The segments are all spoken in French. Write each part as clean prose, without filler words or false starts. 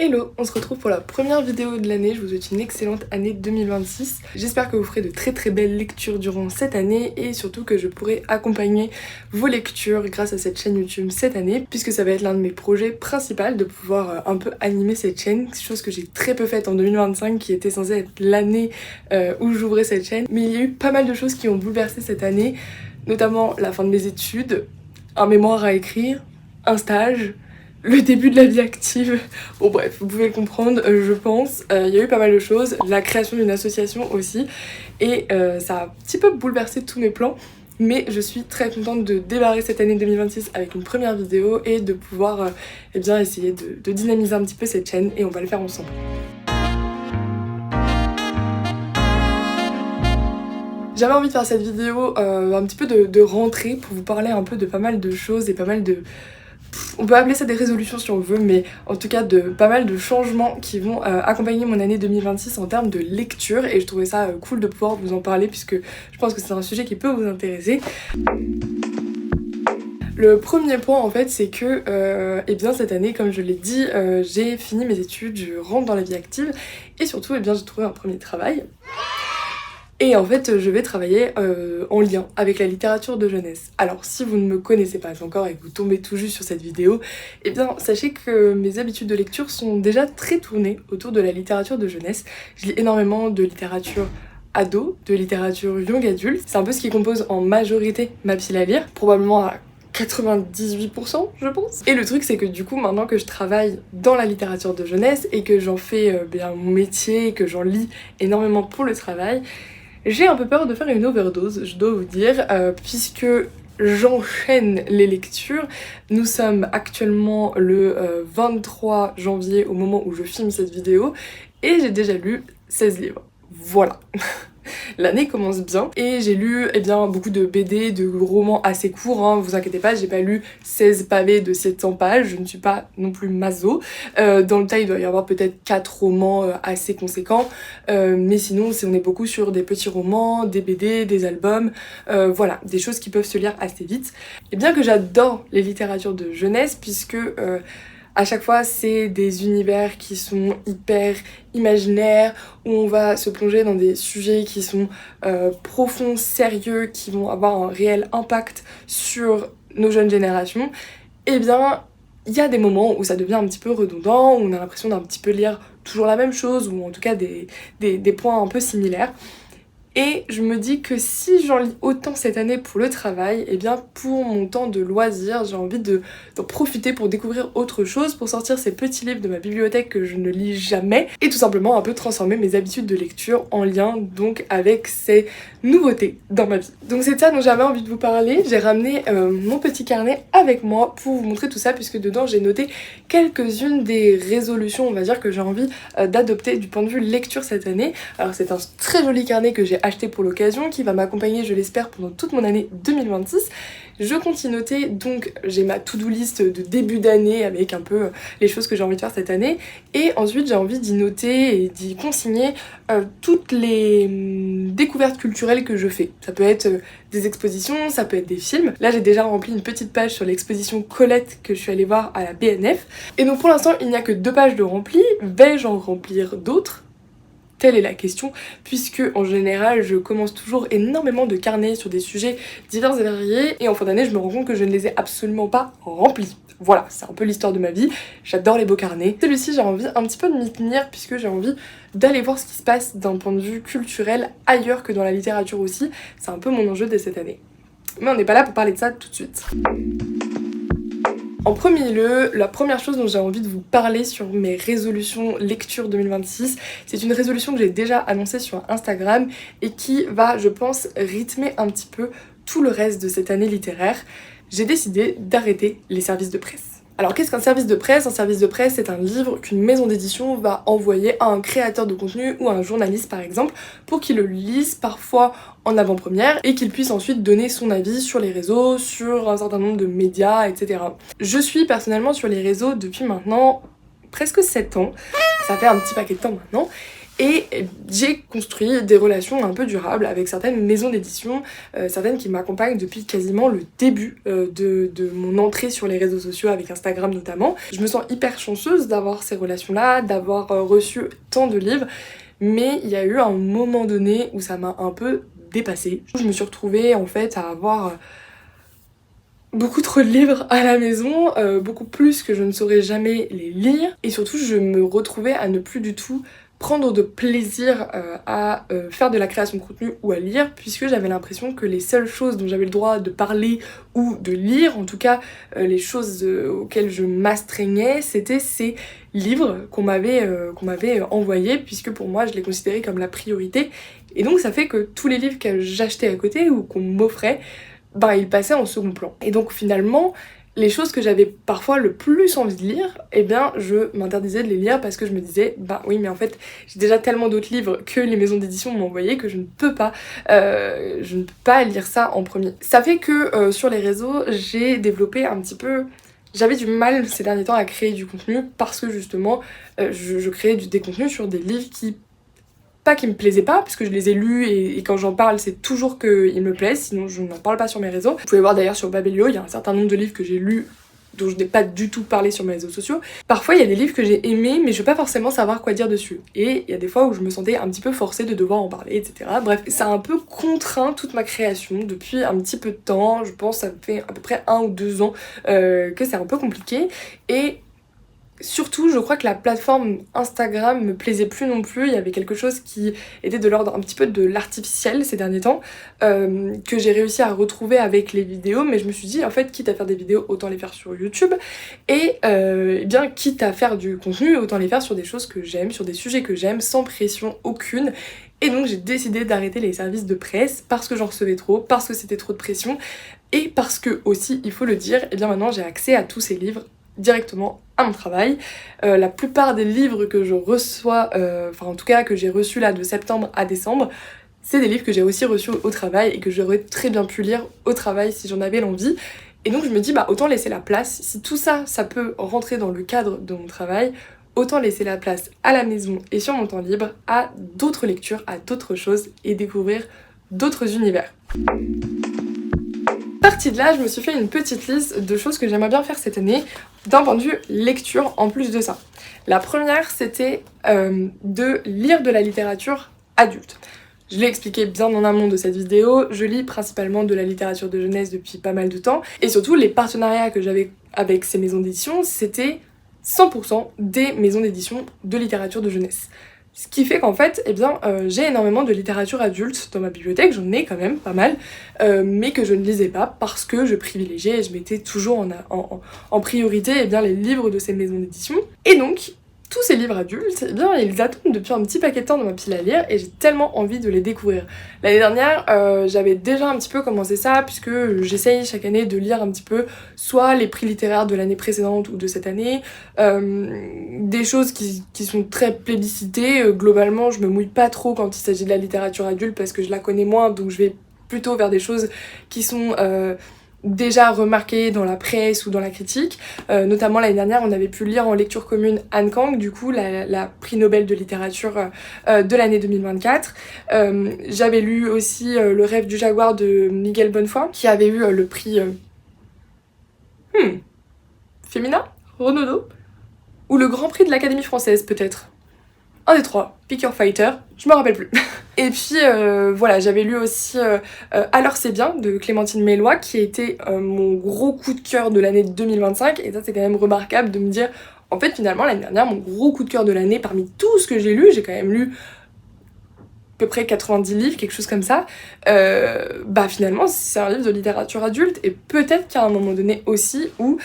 Hello, on se retrouve pour la première vidéo de l'année, je vous souhaite une excellente année 2026. J'espère que vous ferez de très belles lectures durant cette année et surtout que je pourrai accompagner vos lectures grâce à cette chaîne YouTube cette année, puisque ça va être l'un de mes projets principaux de pouvoir un peu animer cette chaîne, chose que j'ai très peu faite en 2025 qui était censée être l'année où j'ouvrais cette chaîne. Mais il y a eu pas mal de choses qui ont bouleversé cette année, notamment la fin de mes études, un mémoire à écrire, un stage, le début de la vie active, bon bref, vous pouvez le comprendre, je pense. Il y a eu pas mal de choses, la création d'une association aussi, et ça a un petit peu bouleversé tous mes plans, mais je suis très contente de démarrer cette année 2026 avec une première vidéo et de pouvoir eh bien, essayer de dynamiser un petit peu cette chaîne, et on va le faire ensemble. J'avais envie de faire cette vidéo un petit peu de rentrée pour vous parler un peu de pas mal de choses et pas mal de... On peut appeler ça des résolutions si on veut, mais en tout cas de pas mal de changements qui vont accompagner mon année 2026 en termes de lecture, et je trouvais ça cool de pouvoir vous en parler puisque je pense que c'est un sujet qui peut vous intéresser. Le premier point en fait c'est que eh bien cette année, comme je l'ai dit, j'ai fini mes études, je rentre dans la vie active et surtout eh bien j'ai trouvé un premier travail. Et en fait, je vais travailler en lien avec la littérature de jeunesse. Alors, si vous ne me connaissez pas encore et que vous tombez tout juste sur cette vidéo, eh bien, sachez que mes habitudes de lecture sont déjà très tournées autour de la littérature de jeunesse. Je lis énormément de littérature ado, de littérature young adulte. C'est un peu ce qui compose en majorité ma pile à lire, probablement à 98% je pense. Et le truc c'est que du coup maintenant que je travaille dans la littérature de jeunesse et que j'en fais bien mon métier, que j'en lis énormément pour le travail, j'ai un peu peur de faire une overdose, je dois vous dire, puisque j'enchaîne les lectures. Nous sommes actuellement le 23 janvier au moment où je filme cette vidéo et j'ai déjà lu 16 livres. Voilà. L'année commence bien et j'ai lu eh bien, beaucoup de BD, de romans assez courts, hein, vous inquiétez pas, j'ai pas lu 16 pavés de 700 pages, je ne suis pas non plus maso. Dans le tas il doit y avoir peut-être 4 romans assez conséquents, mais sinon on est beaucoup sur des petits romans, des BD, des albums, voilà, des choses qui peuvent se lire assez vite. Et bien que j'adore les littératures de jeunesse puisque à chaque fois, c'est des univers qui sont hyper imaginaires, où on va se plonger dans des sujets qui sont profonds, sérieux, qui vont avoir un réel impact sur nos jeunes générations. Eh bien, il y a des moments où ça devient un petit peu redondant, où on a l'impression d'un petit peu lire toujours la même chose, ou en tout cas des points un peu similaires. Et je me dis que si j'en lis autant cette année pour le travail, eh bien pour mon temps de loisir, j'ai envie d'en profiter pour découvrir autre chose, pour sortir ces petits livres de ma bibliothèque que je ne lis jamais, et tout simplement un peu transformer mes habitudes de lecture en lien donc avec ces nouveautés dans ma vie. Donc c'est de ça dont j'avais envie de vous parler. J'ai ramené mon petit carnet avec moi pour vous montrer tout ça, puisque dedans j'ai noté quelques-unes des résolutions, on va dire, que j'ai envie d'adopter du point de vue lecture cette année. Alors c'est un très joli carnet que j'ai acheté pour l'occasion, qui va m'accompagner, je l'espère, pendant toute mon année 2026. Je compte y noter, donc j'ai ma to-do list de début d'année avec un peu les choses que j'ai envie de faire cette année, et ensuite j'ai envie d'y noter et d'y consigner toutes les découvertes culturelles que je fais. Ça peut être des expositions, ça peut être des films. Là j'ai déjà rempli une petite page sur l'exposition Colette que je suis allée voir à la BNF, et donc pour l'instant il n'y a que 2 pages de rempli. Vais-je en remplir d'autres ? Telle est la question, puisque en général je commence toujours énormément de carnets sur des sujets divers et variés, et en fin d'année je me rends compte que je ne les ai absolument pas remplis. Voilà, c'est un peu l'histoire de ma vie, j'adore les beaux carnets. Celui-ci j'ai envie un petit peu de m'y tenir, puisque j'ai envie d'aller voir ce qui se passe d'un point de vue culturel ailleurs que dans la littérature aussi. C'est un peu mon enjeu de cette année. Mais on n'est pas là pour parler de ça tout de suite. En premier lieu, la première chose dont j'ai envie de vous parler sur mes résolutions lecture 2026, c'est une résolution que j'ai déjà annoncée sur Instagram et qui va, je pense, rythmer un petit peu tout le reste de cette année littéraire. J'ai décidé d'arrêter les services de presse. Alors qu'est-ce qu'un service de presse ? Un service de presse, c'est un livre qu'une maison d'édition va envoyer à un créateur de contenu ou à un journaliste par exemple, pour qu'il le lise parfois en avant-première et qu'il puisse ensuite donner son avis sur les réseaux, sur un certain nombre de médias, etc. Je suis personnellement sur les réseaux depuis maintenant presque 7 ans, ça fait un petit paquet de temps maintenant, Et j'ai construit des relations un peu durables avec certaines maisons d'édition, certaines qui m'accompagnent depuis quasiment le début de mon entrée sur les réseaux sociaux, avec Instagram notamment. Je me sens hyper chanceuse d'avoir ces relations-là, d'avoir reçu tant de livres, mais il y a eu un moment donné où ça m'a un peu dépassée. Je me suis retrouvée en fait à avoir beaucoup trop de livres à la maison, beaucoup plus que je ne saurais jamais les lire, et surtout je me retrouvais à ne plus du tout prendre de plaisir à faire de la création de contenu ou à lire, puisque j'avais l'impression que les seules choses dont j'avais le droit de parler ou de lire, en tout cas les choses auxquelles je m'astreignais, c'était ces livres qu'on m'avait envoyés, puisque pour moi je les considérais comme la priorité, et donc ça fait que tous les livres que j'achetais à côté ou qu'on m'offrait, bah ils passaient en second plan. Et donc finalement, les choses que j'avais parfois le plus envie de lire, eh bien je m'interdisais de les lire parce que je me disais bah oui mais en fait j'ai déjà tellement d'autres livres que les maisons d'édition m'ont envoyé que je ne peux pas lire ça en premier. Ça fait que sur les réseaux j'ai développé un petit peu... J'avais du mal ces derniers temps à créer du contenu parce que justement je créais des contenus sur des livres qui... Pas qu'ils me plaisaient pas, puisque je les ai lus et quand j'en parle c'est toujours qu'ils me plaisent, sinon je n'en parle pas sur mes réseaux. Vous pouvez voir d'ailleurs sur Babelio, il y a un certain nombre de livres que j'ai lus dont je n'ai pas du tout parlé sur mes réseaux sociaux. Parfois il y a des livres que j'ai aimés mais je veux pas forcément savoir quoi dire dessus. Et il y a des fois où je me sentais un petit peu forcée de devoir en parler, etc. Bref, ça a un peu contraint toute ma création depuis un petit peu de temps. Je pense que ça fait à peu près 1 ou 2 ans que c'est un peu compliqué. Et surtout, je crois que la plateforme Instagram me plaisait plus non plus. Il y avait quelque chose qui était de l'ordre un petit peu de l'artificiel ces derniers temps, que j'ai réussi à retrouver avec les vidéos, mais je me suis dit, en fait, quitte à faire des vidéos, autant les faire sur YouTube, et eh bien, quitte à faire du contenu, autant les faire sur des choses que j'aime, sur des sujets que j'aime, sans pression aucune. Et donc j'ai décidé d'arrêter les services de presse parce que j'en recevais trop, parce que c'était trop de pression, et parce que aussi, il faut le dire, eh bien maintenant j'ai accès à tous ces livres directement à mon travail. La plupart des livres que je reçois, enfin en tout cas que j'ai reçus là de septembre à décembre, c'est des livres que j'ai aussi reçus au travail et que j'aurais très bien pu lire au travail si j'en avais l'envie. Et donc je me dis bah autant laisser la place, si tout ça, ça peut rentrer dans le cadre de mon travail, autant laisser la place à la maison et sur mon temps libre à d'autres lectures, à d'autres choses et découvrir d'autres univers. Partie de là, je me suis fait une petite liste de choses que j'aimerais bien faire cette année d'un point de vue lecture en plus de ça. La première, c'était de lire de la littérature adulte. Je l'ai expliqué bien en amont de cette vidéo, je lis principalement de la littérature de jeunesse depuis pas mal de temps, et surtout les partenariats que j'avais avec ces maisons d'édition, c'était 100% des maisons d'édition de littérature de jeunesse. Ce qui fait qu'en fait, eh bien, j'ai énormément de littérature adulte dans ma bibliothèque, j'en ai quand même pas mal, mais que je ne lisais pas parce que je privilégiais et je mettais toujours en priorité eh bien, les livres de ces maisons d'édition. Et donc, tous ces livres adultes, eh bien, ils attendent depuis un petit paquet de temps dans ma pile à lire et j'ai tellement envie de les découvrir. L'année dernière, j'avais déjà un petit peu commencé ça puisque j'essaye chaque année de lire un petit peu soit les prix littéraires de l'année précédente ou de cette année, des choses qui sont très plébiscitées. Globalement, je me mouille pas trop quand il s'agit de la littérature adulte parce que je la connais moins, donc je vais plutôt vers des choses qui sont... déjà remarqué dans la presse ou dans la critique, notamment l'année dernière on avait pu lire en lecture commune Han Kang, du coup la prix Nobel de littérature de l'année 2024. J'avais lu aussi Le rêve du jaguar de Miguel Bonnefoy qui avait eu le prix Femina, Renaudot, ou le grand prix de l'Académie française peut-être. Un des trois, Pick Your Fighter, je me rappelle plus. Et puis voilà, j'avais lu aussi Alors c'est bien de Clémentine Mélois qui a été mon gros coup de cœur de l'année 2025 et ça c'est quand même remarquable de me dire en fait finalement l'année dernière mon gros coup de cœur de l'année parmi tout ce que j'ai lu, j'ai quand même lu à peu près 90 livres, quelque chose comme ça, bah finalement c'est un livre de littérature adulte et peut-être qu'à un moment donné aussi où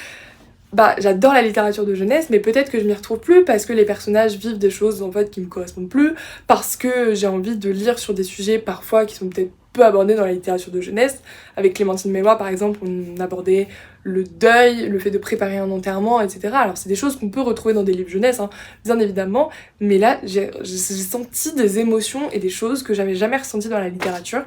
bah j'adore la littérature de jeunesse mais peut-être que je m'y retrouve plus parce que les personnages vivent des choses en fait qui me correspondent plus, parce que j'ai envie de lire sur des sujets parfois qui sont peut-être peu abordés dans la littérature de jeunesse. Avec Clémentine Mélois par exemple on abordait le deuil, le fait de préparer un enterrement, etc. Alors c'est des choses qu'on peut retrouver dans des livres jeunesse hein, bien évidemment, mais là j'ai senti des émotions et des choses que j'avais jamais ressenties dans la littérature.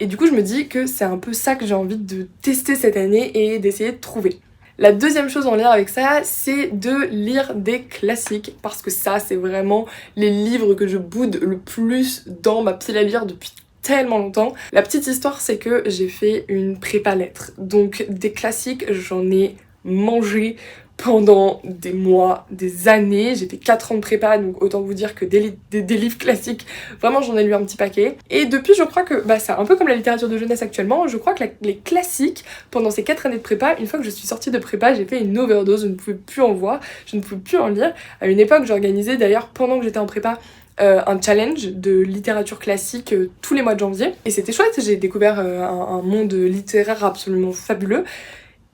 Et du coup je me dis que c'est un peu ça que j'ai envie de tester cette année et d'essayer de trouver. La deuxième chose en lien avec ça, c'est de lire des classiques, parce que ça, c'est vraiment les livres que je boude le plus dans ma pile à lire depuis tellement longtemps. La petite histoire, c'est que j'ai fait une prépa lettres, donc des classiques, j'en ai mangé pendant des mois, des années. J'ai fait 4 ans de prépa, donc autant vous dire que des livres classiques, vraiment j'en ai lu un petit paquet. Et depuis, je crois que, c'est un peu comme la littérature de jeunesse actuellement, je crois que les classiques, pendant ces 4 années de prépa, une fois que je suis sortie de prépa, j'ai fait une overdose, je ne pouvais plus en voir, je ne pouvais plus en lire. À une époque, j'organisais d'ailleurs, pendant que j'étais en prépa, un challenge de littérature classique tous les mois de janvier. Et c'était chouette, j'ai découvert un monde littéraire absolument fabuleux.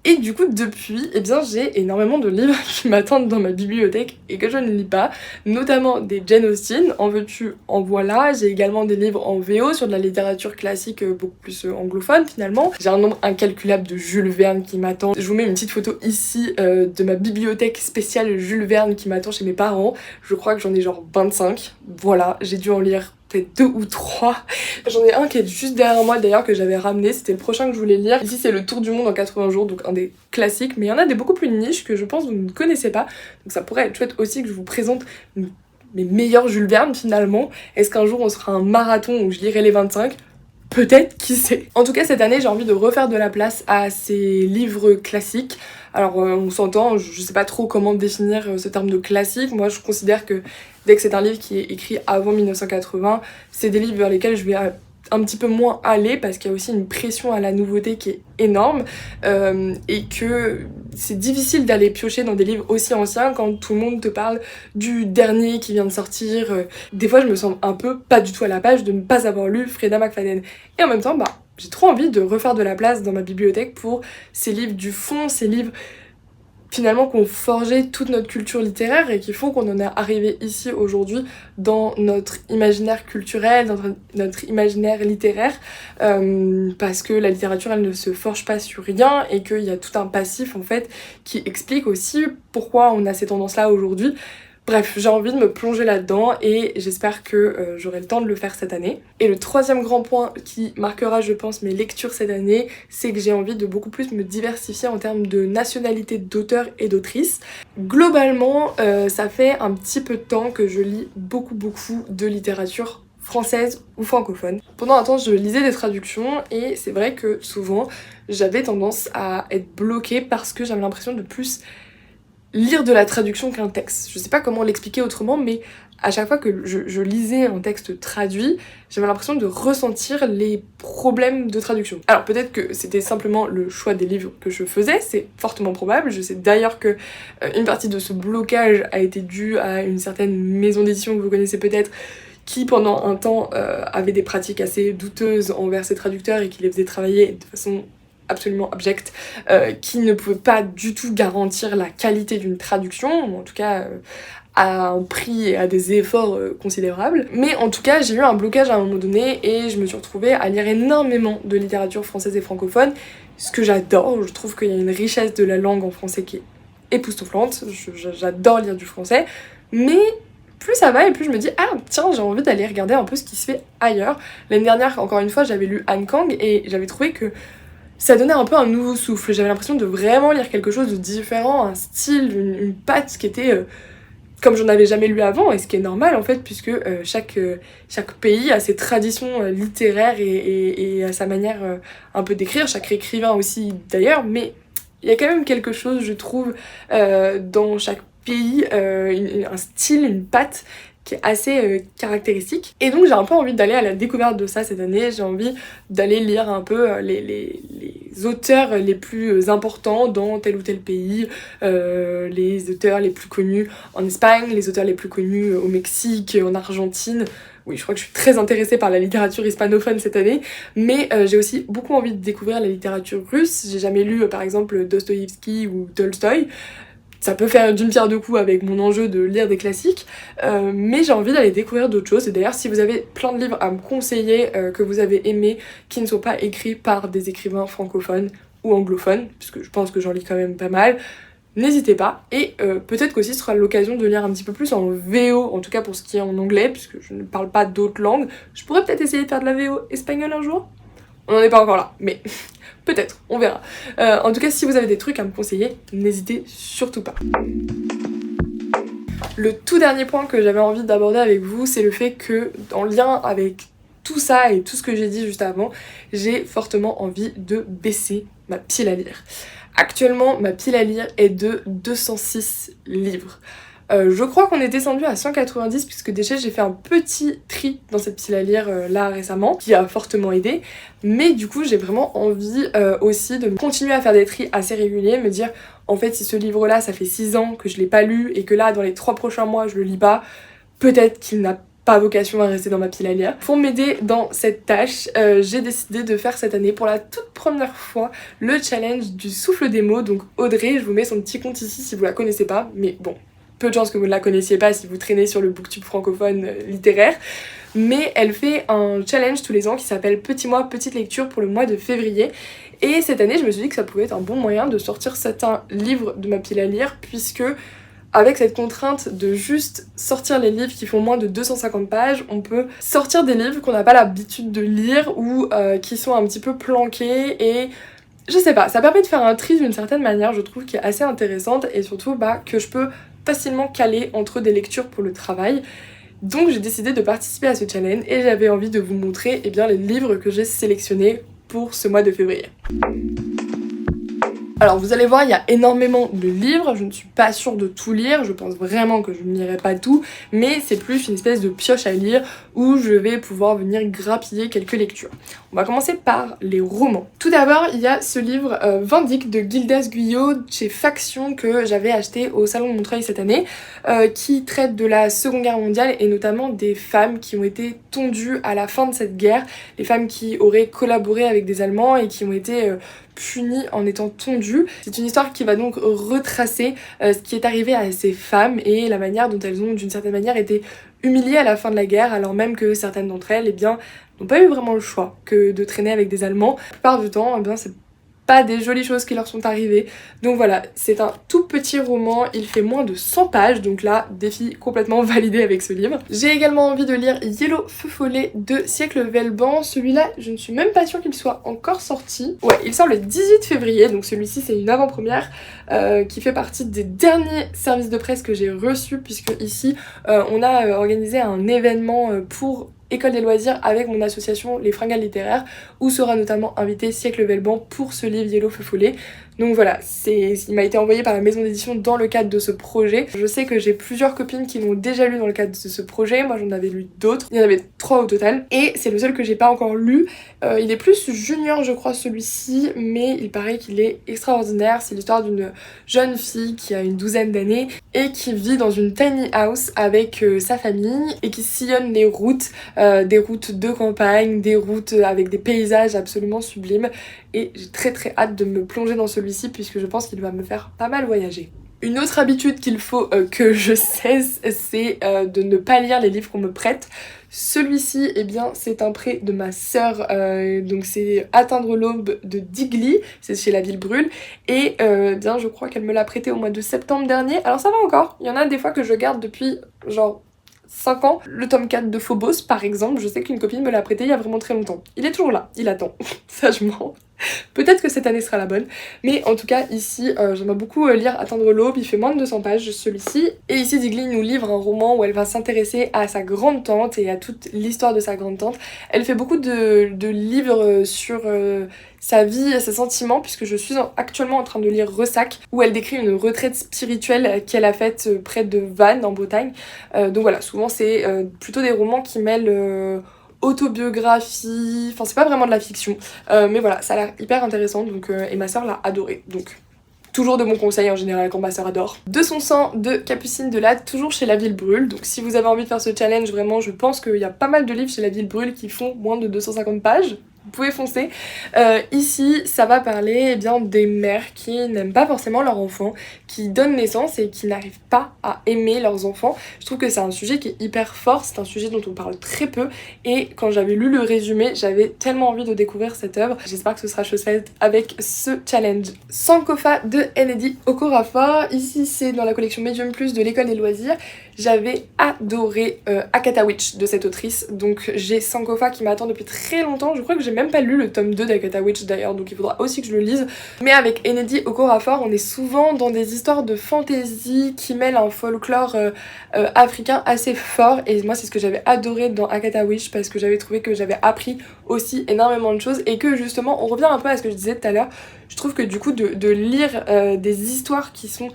Et du coup, depuis, j'ai énormément de livres qui m'attendent dans ma bibliothèque et que je ne lis pas, notamment des Jane Austen, en veux-tu, en voilà. J'ai également des livres en VO sur de la littérature classique beaucoup plus anglophone finalement. J'ai un nombre incalculable de Jules Verne qui m'attend. Je vous mets une petite photo ici de ma bibliothèque spéciale Jules Verne qui m'attend chez mes parents. Je crois que j'en ai genre 25. Voilà, j'ai dû en lire peut-être 2 ou 3. J'en ai un qui est juste derrière moi d'ailleurs que j'avais ramené, c'était le prochain que je voulais lire. Ici c'est Le Tour du Monde en 80 jours, donc un des classiques, mais il y en a des beaucoup plus niches que je pense que vous ne connaissez pas, donc ça pourrait être chouette aussi que je vous présente mes meilleurs Jules Verne finalement. Est-ce qu'un jour on se fera un marathon où je lirai les 25 ? Peut-être, qui sait. En tout cas, cette année, j'ai envie de refaire de la place à ces livres classiques. Alors, on s'entend, je sais pas trop comment définir ce terme de classique. Moi, je considère que dès que c'est un livre qui est écrit avant 1980, c'est des livres vers lesquels je vais un petit peu moins aller parce qu'il y a aussi une pression à la nouveauté qui est énorme et que c'est difficile d'aller piocher dans des livres aussi anciens quand tout le monde te parle du dernier qui vient de sortir. Des fois je me sens un peu pas du tout à la page de ne pas avoir lu Freida McFadden. Et en même temps, j'ai trop envie de refaire de la place dans ma bibliothèque pour ces livres du fond, ces livres finalement qui ont forgé toute notre culture littéraire et qui font qu'on en est arrivé ici aujourd'hui dans notre imaginaire culturel, dans notre imaginaire littéraire, parce que la littérature elle ne se forge pas sur rien et qu'il y a tout un passif en fait qui explique aussi pourquoi on a ces tendances là aujourd'hui. Bref, j'ai envie de me plonger là-dedans et j'espère que j'aurai le temps de le faire cette année. Et le troisième grand point qui marquera, je pense, mes lectures cette année, c'est que j'ai envie de beaucoup plus me diversifier en termes de nationalité d'auteurs et d'autrices. Globalement, ça fait un petit peu de temps que je lis beaucoup de littérature française ou francophone. Pendant un temps, je lisais des traductions et c'est vrai que souvent, j'avais tendance à être bloquée parce que j'avais l'impression de plus lire de la traduction qu'un texte. Je sais pas comment l'expliquer autrement, mais à chaque fois que je lisais un texte traduit, j'avais l'impression de ressentir les problèmes de traduction. Alors peut-être que c'était simplement le choix des livres que je faisais, c'est fortement probable. Je sais d'ailleurs que une partie de ce blocage a été due à une certaine maison d'édition que vous connaissez peut-être, qui pendant un temps avait des pratiques assez douteuses envers ses traducteurs et qui les faisait travailler de façon absolument abjecte, qui ne pouvait pas du tout garantir la qualité d'une traduction, ou en tout cas à un prix et à des efforts considérables. Mais en tout cas, j'ai eu un blocage à un moment donné et je me suis retrouvée à lire énormément de littérature française et francophone, ce que j'adore. Je trouve qu'il y a une richesse de la langue en français qui est époustouflante. J'adore lire du français, mais plus ça va et plus je me dis ah tiens, j'ai envie d'aller regarder un peu ce qui se fait ailleurs. L'année dernière, encore une fois, j'avais lu Han Kang et j'avais trouvé que ça donnait un peu un nouveau souffle. J'avais l'impression de vraiment lire quelque chose de différent, un style, une patte qui était comme j'en avais jamais lu avant, et ce qui est normal en fait, puisque chaque pays a ses traditions littéraires et a sa manière un peu d'écrire, chaque écrivain aussi d'ailleurs, mais il y a quand même quelque chose, je trouve, dans chaque pays, un style, une patte qui est assez caractéristique. Et donc j'ai un peu envie d'aller à la découverte de ça cette année, j'ai envie d'aller lire un peu les auteurs les plus importants dans tel ou tel pays, les auteurs les plus connus en Espagne, les auteurs les plus connus au Mexique, en Argentine. Oui, je crois que je suis très intéressée par la littérature hispanophone cette année, mais j'ai aussi beaucoup envie de découvrir la littérature russe. J'ai jamais lu par exemple Dostoïevski ou Tolstoï. Ça peut faire d'une pierre deux coups avec mon enjeu de lire des classiques, mais j'ai envie d'aller découvrir d'autres choses. Et d'ailleurs, si vous avez plein de livres à me conseiller que vous avez aimés, qui ne sont pas écrits par des écrivains francophones ou anglophones, puisque je pense que j'en lis quand même pas mal, n'hésitez pas. Et peut-être qu'aussi ce sera l'occasion de lire un petit peu plus en VO, en tout cas pour ce qui est en anglais, puisque je ne parle pas d'autres langues. Je pourrais peut-être essayer de faire de la VO espagnole un jour. On n'en est pas encore là, mais peut-être, on verra. En tout cas, si vous avez des trucs à me conseiller, n'hésitez surtout pas. Le tout dernier point que j'avais envie d'aborder avec vous, c'est le fait que, en lien avec tout ça et tout ce que j'ai dit juste avant, j'ai fortement envie de baisser ma pile à lire. Actuellement, ma pile à lire est de 206 livres. Je crois qu'on est descendu à 190 puisque déjà j'ai fait un petit tri dans cette pile à lire là récemment qui a fortement aidé, mais du coup j'ai vraiment envie aussi de continuer à faire des tris assez réguliers, me dire en fait si ce livre là ça fait 6 ans que je l'ai pas lu et que là dans les 3 prochains mois je le lis pas, peut-être qu'il n'a pas vocation à rester dans ma pile à lire. Pour m'aider dans cette tâche, j'ai décidé de faire cette année pour la toute première fois le challenge du souffle des mots. Donc Audrey, je vous mets son petit compte ici si vous la connaissez pas, mais bon, peu de chances que vous ne la connaissiez pas si vous traînez sur le booktube francophone littéraire, mais elle fait un challenge tous les ans qui s'appelle Petit mois, petite lecture pour le mois de février. Et cette année, je me suis dit que ça pouvait être un bon moyen de sortir certains livres de ma pile à lire, puisque avec cette contrainte de juste sortir les livres qui font moins de 250 pages, on peut sortir des livres qu'on n'a pas l'habitude de lire ou qui sont un petit peu planqués et je sais pas, ça permet de faire un tri d'une certaine manière, je trouve, qui est assez intéressante et surtout que je peux facilement caler entre des lectures pour le travail. Donc j'ai décidé de participer à ce challenge et j'avais envie de vous montrer les livres que j'ai sélectionnés pour ce mois de février. Alors vous allez voir, il y a énormément de livres, je ne suis pas sûre de tout lire, je pense vraiment que je ne lirai pas tout, mais c'est plus une espèce de pioche à lire où je vais pouvoir venir grappiller quelques lectures. On va commencer par les romans. Tout d'abord, il y a ce livre Vindique de Gildas Guyot chez Faction que j'avais acheté au Salon de Montreuil cette année, qui traite de la Seconde Guerre mondiale et notamment des femmes qui ont été tondues à la fin de cette guerre, les femmes qui auraient collaboré avec des Allemands et qui ont été punies en étant tondues. C'est une histoire qui va donc retracer ce qui est arrivé à ces femmes et la manière dont elles ont d'une certaine manière été humiliées à la fin de la guerre, alors même que certaines d'entre elles n'ont pas eu vraiment le choix que de traîner avec des Allemands. La plupart du temps, c'est pas des jolies choses qui leur sont arrivées. Donc voilà, c'est un tout petit roman, il fait moins de 100 pages, donc là, défi complètement validé avec ce livre. J'ai également envie de lire Yellow Feu Follet de Siècle Velban. Celui-là, je ne suis même pas sûre qu'il soit encore sorti. Ouais, il sort le 18 février, donc celui-ci c'est une avant-première qui fait partie des derniers services de presse que j'ai reçus, puisque ici, on a organisé un événement pour École des loisirs avec mon association Les Fringales littéraires où sera notamment invité Siècle Velban pour ce livre Yellow Feu Follet. Donc voilà, il m'a été envoyé par la maison d'édition dans le cadre de ce projet. Je sais que j'ai plusieurs copines qui l'ont déjà lu dans le cadre de ce projet, moi j'en avais lu d'autres, il y en avait 3 au total, et c'est le seul que j'ai pas encore lu. Il est plus junior je crois celui-ci, mais il paraît qu'il est extraordinaire. C'est l'histoire d'une jeune fille qui a une 12aine d'années et qui vit dans une tiny house avec sa famille et qui sillonne les routes, des routes de campagne, des routes avec des paysages absolument sublimes, et j'ai très hâte de me plonger dans celui-ci puisque je pense qu'il va me faire pas mal voyager. Une autre habitude qu'il faut que je cesse, c'est de ne pas lire les livres qu'on me prête. Celui-ci, c'est un prêt de ma sœur, donc c'est Atteindre l'aube de Digli, c'est chez La Ville Brûle, et je crois qu'elle me l'a prêté au mois de septembre dernier. Alors ça va encore, il y en a des fois que je garde depuis genre 5 ans. Le tome 4 de Phobos par exemple, je sais qu'une copine me l'a prêté il y a vraiment très longtemps. Il est toujours là, il attend, sagement. Peut-être que cette année sera la bonne, mais en tout cas ici j'aimerais beaucoup lire Atteindre l'aube, il fait moins de 200 pages celui-ci, et ici Digli nous livre un roman où elle va s'intéresser à sa grande tante et à toute l'histoire de sa grande tante. Elle fait beaucoup de livres sur sa vie et ses sentiments, puisque je suis actuellement en train de lire Ressac, où elle décrit une retraite spirituelle qu'elle a faite près de Vannes en Bretagne. Donc voilà, souvent c'est plutôt des romans qui mêlent autobiographie, enfin c'est pas vraiment de la fiction, mais voilà, ça a l'air hyper intéressant, donc, et ma soeur l'a adoré, donc toujours de bons conseils en général quand ma soeur adore. De son sang de Capucine Delatte, toujours chez La Ville Brûle, donc si vous avez envie de faire ce challenge, vraiment je pense qu'il y a pas mal de livres chez La Ville Brûle qui font moins de 250 pages. Vous pouvez foncer. Ici, ça va parler des mères qui n'aiment pas forcément leurs enfants, qui donnent naissance et qui n'arrivent pas à aimer leurs enfants. Je trouve que c'est un sujet qui est hyper fort, c'est un sujet dont on parle très peu, et quand j'avais lu le résumé, j'avais tellement envie de découvrir cette œuvre. J'espère que ce sera chose faite avec ce challenge. Sankofa de Nnedi Okorafor, ici c'est dans la collection Medium Plus de l'École des loisirs. j'avais adoré Akata Witch de cette autrice. Donc j'ai Sankofa qui m'attend depuis très longtemps. Je crois que j'ai même pas lu le tome 2 d'Akata Witch d'ailleurs, donc il faudra aussi que je le lise. Mais avec Enedi Okorafor, on est souvent dans des histoires de fantasy qui mêlent un folklore africain assez fort. Et moi c'est ce que j'avais adoré dans Akata Witch, parce que j'avais trouvé que j'avais appris aussi énormément de choses, et que justement on revient un peu à ce que je disais tout à l'heure. Je trouve que du coup de lire des histoires qui sont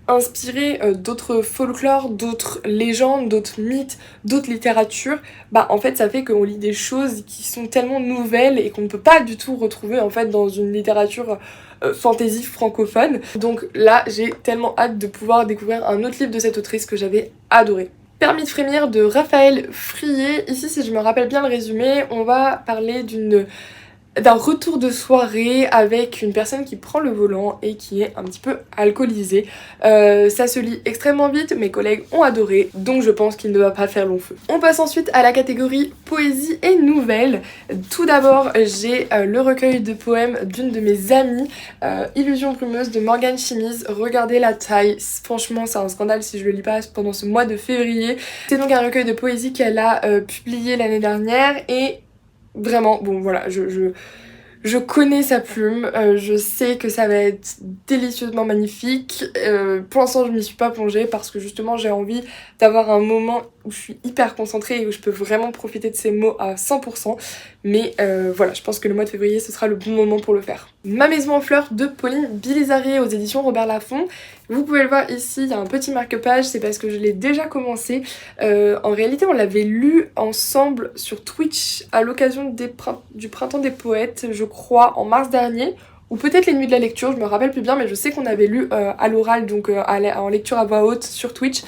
inspirées d'autres folklores, d'autres légendes, d'autres mythes, d'autres littératures, bah en fait ça fait qu'on lit des choses qui sont tellement nouvelles et qu'on ne peut pas du tout retrouver en fait dans une littérature fantasy francophone. Donc là j'ai tellement hâte de pouvoir découvrir un autre livre de cette autrice que j'avais adoré. Permis de frémir de Raphaël Frié. Ici, si je me rappelle bien le résumé, on va parler d'un retour de soirée avec une personne qui prend le volant et qui est un petit peu alcoolisée. Ça se lit extrêmement vite, mes collègues ont adoré, donc je pense qu'il ne va pas faire long feu. On passe ensuite à la catégorie poésie et nouvelles. Tout d'abord, j'ai le recueil de poèmes d'une de mes amies, Illusion brumeuse de Morgane Chimise. Regardez la taille, franchement c'est un scandale si je le lis pas pendant ce mois de février. C'est donc un recueil de poésie qu'elle a publié l'année dernière, et vraiment, bon voilà, je connais sa plume, je sais que ça va être délicieusement magnifique. Pour l'instant je m'y suis pas plongée parce que justement j'ai envie d'avoir un moment où je suis hyper concentrée et où je peux vraiment profiter de ces mots à 100%. Mais voilà, je pense que le mois de février ce sera le bon moment pour le faire. Ma maison en fleurs de Pauline Bilizaré aux éditions Robert Laffont. Vous pouvez le voir ici, il y a un petit marque-page, c'est parce que je l'ai déjà commencé. En réalité on l'avait lu ensemble sur Twitch à l'occasion du printemps des poètes, je crois en mars dernier. Ou peut-être les nuits de la lecture, je me rappelle plus bien, mais je sais qu'on avait lu à l'oral, donc en lecture à voix haute sur Twitch,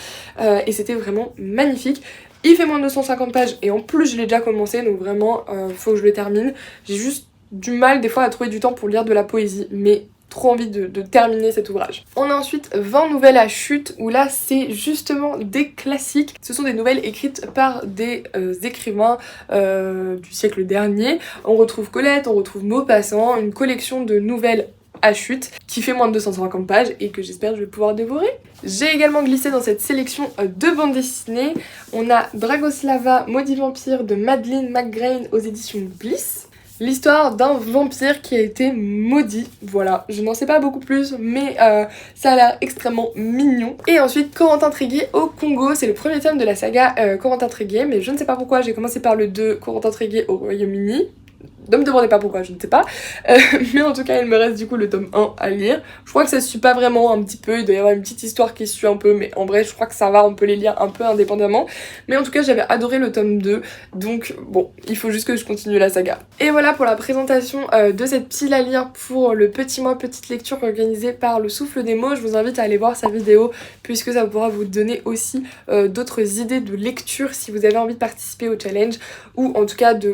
et c'était vraiment magnifique. Il fait moins de 250 pages, et en plus je l'ai déjà commencé, donc vraiment, faut que je le termine. J'ai juste du mal des fois à trouver du temps pour lire de la poésie, mais trop envie de terminer cet ouvrage. On a ensuite 20 nouvelles à chute, où là c'est justement des classiques. Ce sont des nouvelles écrites par des écrivains du siècle dernier. On retrouve Colette, on retrouve Maupassant, une collection de nouvelles à chute qui fait moins de 250 pages et que j'espère que je vais pouvoir dévorer. J'ai également glissé dans cette sélection de bandes dessinées. On a Dragoslava, Maudit Vampire de Madeleine McGrain aux éditions Bliss. L'histoire d'un vampire qui a été maudit, voilà, je n'en sais pas beaucoup plus, mais ça a l'air extrêmement mignon. Et ensuite, Corentin Tréguier au Congo, c'est le premier tome de la saga Corentin Tréguier, mais je ne sais pas pourquoi j'ai commencé par le 2 Corentin Tréguier au Royaume-Uni. Ne me demandez pas pourquoi, je ne sais pas. Mais en tout cas, il me reste du coup le tome 1 à lire. Je crois que ça se suit pas vraiment un petit peu, il doit y avoir une petite histoire qui se suit un peu, mais en vrai, je crois que ça va, on peut les lire un peu indépendamment. Mais en tout cas, j'avais adoré le tome 2, donc bon, il faut juste que je continue la saga. Et voilà pour la présentation de cette pile à lire pour le petit mois petite lecture organisée par Le Souffle des Mots. Je vous invite à aller voir sa vidéo, puisque ça pourra vous donner aussi d'autres idées de lecture si vous avez envie de participer au challenge, ou en tout cas de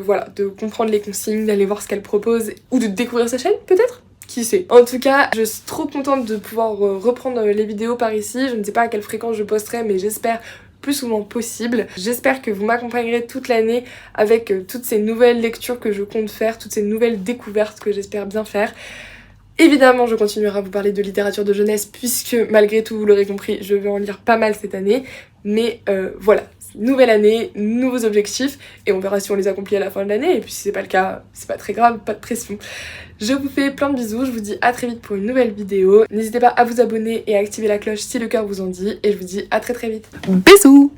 comprendre les consignes, d'aller voir ce qu'elle propose, ou de découvrir sa chaîne peut-être, qui sait. En tout cas, je suis trop contente de pouvoir reprendre les vidéos par ici. Je ne sais pas à quelle fréquence je posterai, mais j'espère plus souvent possible. J'espère que vous m'accompagnerez toute l'année avec toutes ces nouvelles lectures que je compte faire, toutes ces nouvelles découvertes que j'espère bien faire. Évidemment, je continuerai à vous parler de littérature de jeunesse, puisque malgré tout, vous l'aurez compris, je vais en lire pas mal cette année. Mais voilà, nouvelle année, nouveaux objectifs, et on verra si on les accomplit à la fin de l'année, et puis si c'est pas le cas, c'est pas très grave, pas de pression. Je vous fais plein de bisous, je vous dis à très vite pour une nouvelle vidéo. N'hésitez pas à vous abonner et à activer la cloche si le cœur vous en dit, et je vous dis à très vite. Bisous!